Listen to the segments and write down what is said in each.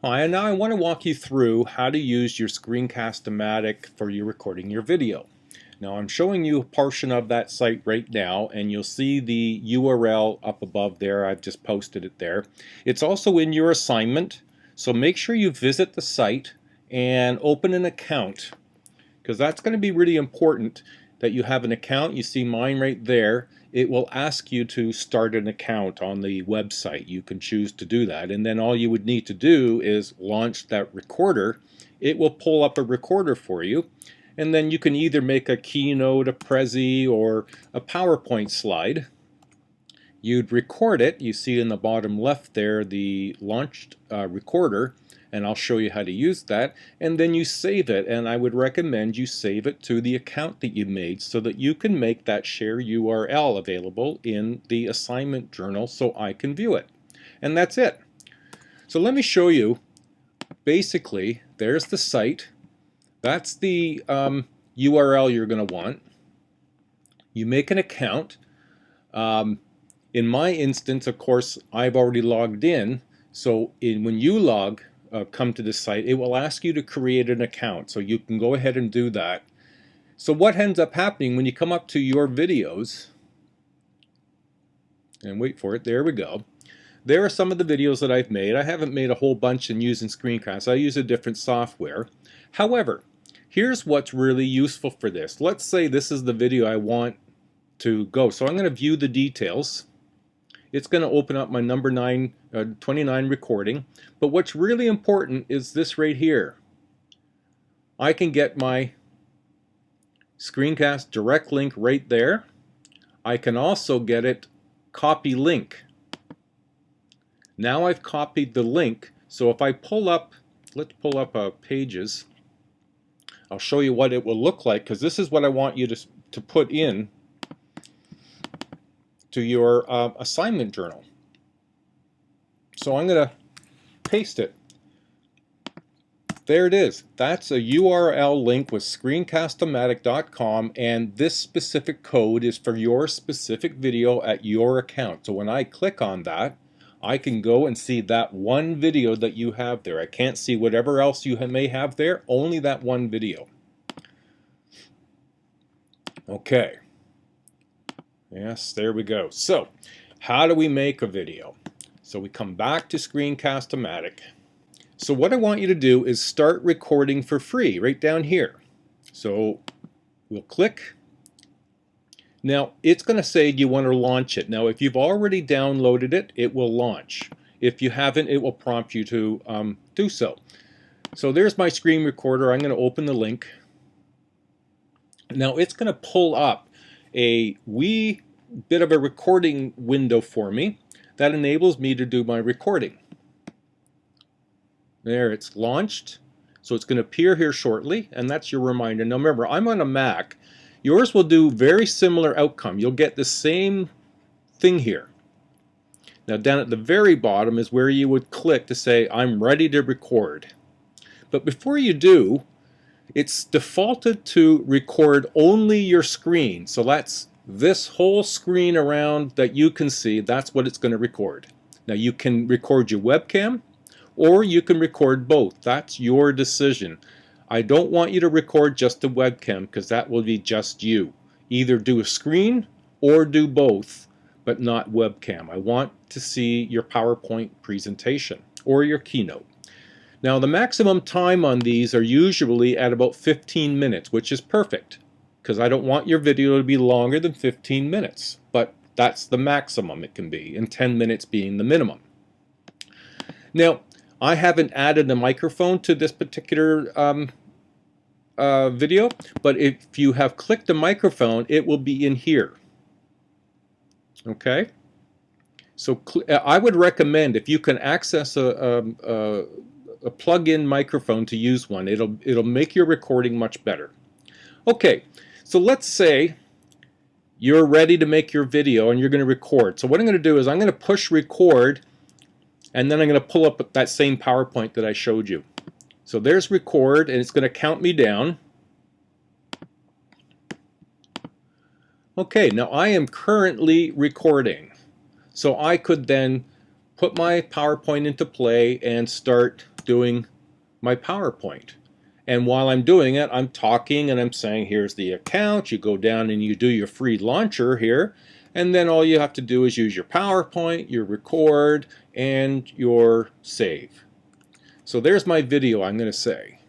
Hi, and now I want to walk you through how to use your Screencast-O-Matic for your recording your video. Now I'm showing you a portion of that site right now, and you'll see the URL up above there. I've just posted it there. It's also in your assignment, so make sure you visit the site and open an account, because that's going to be really important that you have an account. You see mine right there. It will ask you to start an account on the website. You can choose to do that, and then all you would need to do is launch that recorder. It will pull up a recorder for you, and then you can either make a keynote, a Prezi, or a PowerPoint slide. You'd record it. You see in the bottom left there the launched recorder, and I'll show you how to use that, and then you save it, and I would recommend you save it to the account that you made so that you can make that share URL available in the assignment journal so I can view it. And that's it. So let me show you. Basically, there's the site. That's the URL you're going to want. You make an account. In my instance, of course, I've already logged in, so when you come to this site, it will ask you to create an account, so you can go ahead and do that. So what ends up happening when you come up to your videos, and wait for it, there we go. There are some of the videos that I've made. I haven't made a whole bunch in using Screencast. I use a different software. However, here's what's really useful for this. Let's say this is the video I want to go. So I'm going to view the details. It's going to open up my number 29 recording. But what's really important is this right here. I can get my Screencast direct link right there. I can also get it copy link. Now I've copied the link, so if I pull up, let's pull up Pages. I'll show you what it will look like, because this is what I want you to put in to your assignment journal. So I'm going to paste it. There it is. That's a URL link with screencast-o-matic.com, and this specific code is for your specific video at your account. So when I click on that, I can go and see that one video that you have there. I can't see whatever else you may have there, only that one video. Okay. Yes, there we go. So, how do we make a video? So we come back to Screencast-O-Matic. So what I want you to do is start recording for free right down here. So we'll click. Now it's going to say, do you want to launch it? Now if you've already downloaded it, it will launch. If you haven't, it will prompt you to do so. So there's my screen recorder. I'm going to open the link. Now it's going to pull up a wee bit of a recording window for me that enables me to do my recording. There, it's launched. So it's going to appear here shortly, and that's your reminder. Now remember, I'm on a Mac. Yours will do very similar outcome. You'll get the same thing here. Now down at the very bottom is where you would click to say, I'm ready to record. But before you do, it's defaulted to record only your screen. So that's this whole screen around that you can see. That's what it's going to record. Now you can record your webcam, or you can record both. That's your decision. I don't want you to record just the webcam, because that will be just you. Either do a screen or do both, but not webcam. I want to see your PowerPoint presentation or your keynote. Now the maximum time on these are usually at about 15 minutes, which is perfect, because I don't want your video to be longer than 15 minutes. But that's the maximum it can be, and 10 minutes being the minimum. Now, I haven't added a microphone to this particular video, but if you have clicked the microphone, it will be in here. Okay? So I would recommend, if you can access a plug-in microphone, to use one. It'll make your recording much better. Okay, so let's say you're ready to make your video and you're going to record. So what I'm going to do is I'm going to push record, and then I'm going to pull up that same PowerPoint that I showed you. So there's record, and it's going to count me down. Okay, now I am currently recording. So I could then put my PowerPoint into play and start doing my PowerPoint. And while I'm doing it, I'm talking and I'm saying, here's the account. You go down and you do your free launcher here. And then all you have to do is use your PowerPoint, your record, and your save. So there's my video, I'm going to say.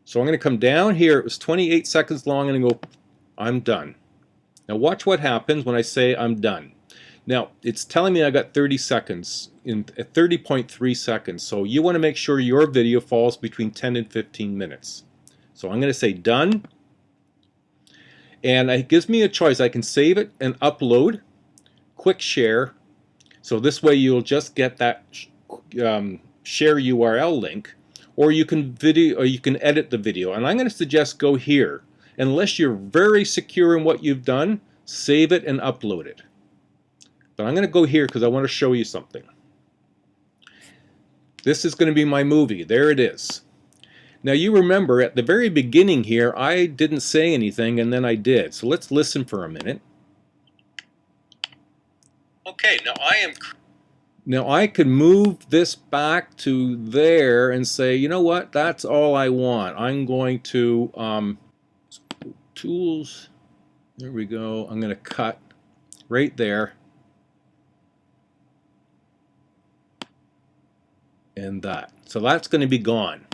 So I'm going to come down here. It was 28 seconds long, and I go, I'm done. Now watch what happens when I say I'm done. Now it's telling me I got 30 seconds, in 30.3 seconds. So you want to make sure your video falls between 10 and 15 minutes. So I'm going to say done. And it gives me a choice. I can save it and upload, quick share. So this way you'll just get that share URL link, or you can edit the video. And I'm going to suggest go here. Unless you're very secure in what you've done, save it and upload it. But I'm going to go here because I want to show you something. This is going to be my movie. There it is. Now you remember at the very beginning here, I didn't say anything and then I did. So let's listen for a minute. Okay, now I could move this back to there and say, you know what, that's all I want. I'm going to tools, there we go. I'm going to cut right there. And that. So that's going to be gone.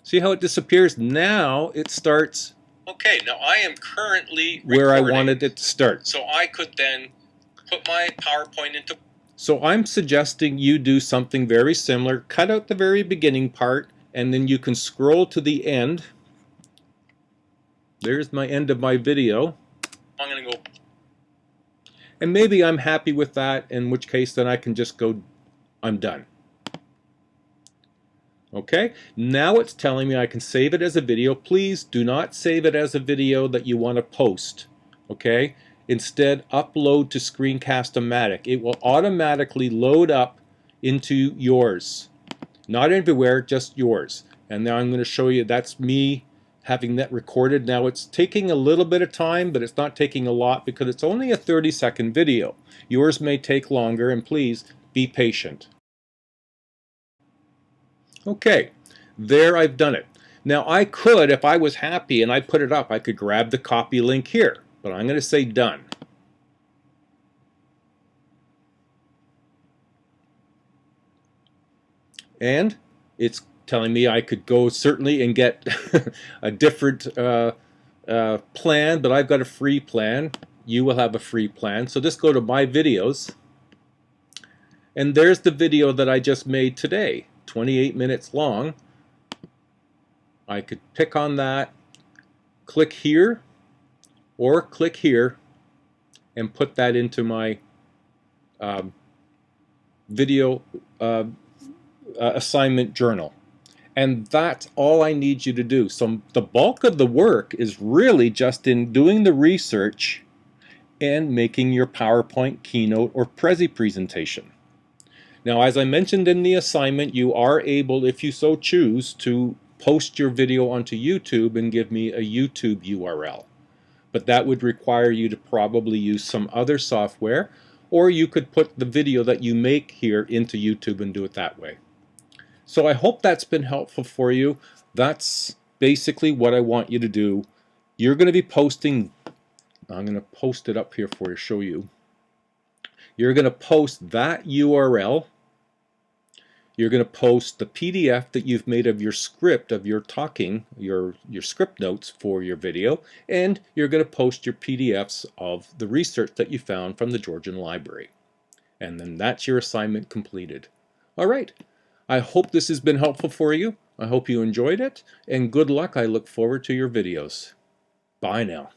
See how it disappears? Now it starts. Okay, now I am currently where I wanted it to start. So I could then put my PowerPoint into. So I'm suggesting you do something very similar. Cut out the very beginning part, and then you can scroll to the end. There's my end of my video. I'm going to go. And maybe I'm happy with that, in which case then I can just go, I'm done. Okay, now it's telling me I can save it as a video. Please do not save it as a video that you want to post. Okay, instead upload to Screencast-O-Matic. It will automatically load up into yours. Not everywhere, just yours. And now I'm going to show you that's me having that recorded. Now it's taking a little bit of time, but it's not taking a lot because it's only a 30-second video. Yours may take longer, and please be patient. Okay, there I've done it. Now I could, if I was happy and I put it up, I could grab the copy link here, but I'm going to say done. And it's telling me I could go certainly and get a different plan, but I've got a free plan. You will have a free plan. So just go to My Videos, and there's the video that I just made today. 28 minutes long. I could pick on that, click here, or click here, and put that into my video assignment journal. And that's all I need you to do. So the bulk of the work is really just in doing the research and making your PowerPoint, Keynote, or Prezi presentation. Now, as I mentioned in the assignment, you are able, if you so choose, to post your video onto YouTube and give me a YouTube URL. But that would require you to probably use some other software, or you could put the video that you make here into YouTube and do it that way. So I hope that's been helpful for you. That's basically what I want you to do. You're going to be posting, I'm going to post it up here for you to show you. You're going to post that URL. You're going to post the PDF that you've made of your script, of your talking, your script notes for your video, and you're going to post your PDFs of the research that you found from the Georgian Library. And then that's your assignment completed. All right. I hope this has been helpful for you. I hope you enjoyed it, and good luck. I look forward to your videos. Bye now.